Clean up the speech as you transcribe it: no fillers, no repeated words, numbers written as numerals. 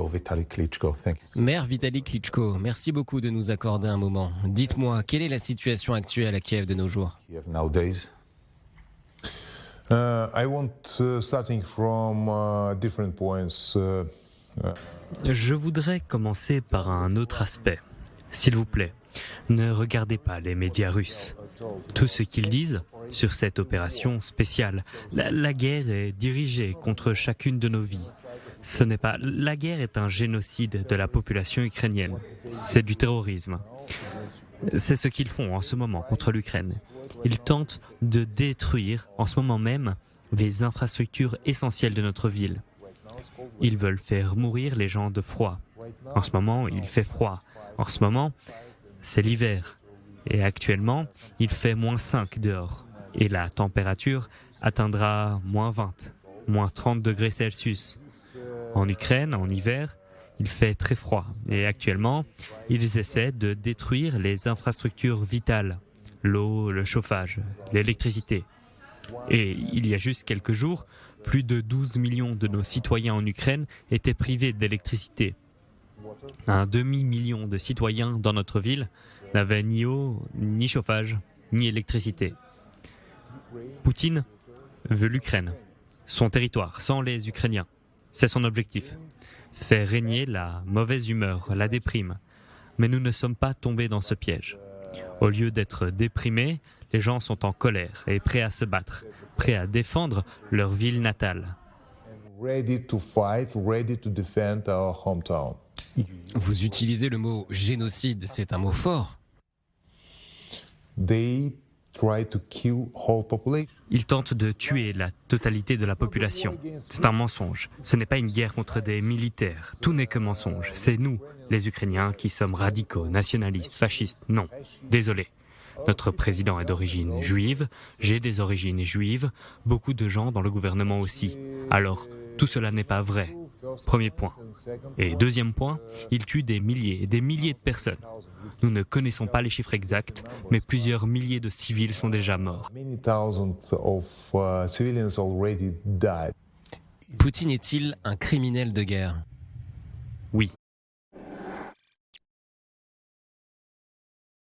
Vitaly Klitschko, thank you. Maire Vitaly Klitschko, merci beaucoup de nous accorder un moment. Dites-moi, quelle est la situation actuelle à Kiev de nos jours? Kiev nowadays. I want starting from different points. Je voudrais commencer par un autre aspect. S'il vous plaît, ne regardez pas les médias russes. Tout ce qu'ils disent sur cette opération spéciale, la guerre est dirigée contre chacune de nos vies. La guerre est un génocide de la population ukrainienne. C'est du terrorisme. C'est ce qu'ils font en ce moment contre l'Ukraine. Ils tentent de détruire en ce moment même les infrastructures essentielles de notre ville. Ils veulent faire mourir les gens de froid. En ce moment, il fait froid. En ce moment, c'est l'hiver. Et actuellement, il fait -5 dehors. Et la température atteindra -20, -30 degrés Celsius. En Ukraine, en hiver, il fait très froid. Et actuellement, ils essaient de détruire les infrastructures vitales. L'eau, le chauffage, l'électricité. Et il y a juste quelques jours, plus de 12 millions de nos citoyens en Ukraine étaient privés d'électricité. Un demi-million de citoyens dans notre ville n'avaient ni eau, ni chauffage, ni électricité. Poutine veut l'Ukraine, son territoire, sans les Ukrainiens. C'est son objectif. Faire régner la mauvaise humeur, la déprime. Mais nous ne sommes pas tombés dans ce piège. Au lieu d'être déprimés, les gens sont en colère et prêts à se battre, prêts à défendre leur ville natale. Ready to fight, ready to defend our hometown. Vous utilisez le mot génocide, c'est un mot fort. They try to kill whole population. Ils tentent de tuer la totalité de la population. C'est un mensonge. Ce n'est pas une guerre contre des militaires. Tout n'est que mensonge. C'est nous, les Ukrainiens, qui sommes radicaux, nationalistes, fascistes. Non, désolé. Notre président est d'origine juive, j'ai des origines juives, beaucoup de gens dans le gouvernement aussi. Alors, tout cela n'est pas vrai. Premier point. Et deuxième point, il tue des milliers et des milliers de personnes. Nous ne connaissons pas les chiffres exacts, mais plusieurs milliers de civils sont déjà morts. Many thousands of civilians already died. Poutine est-il un criminel de guerre? Oui.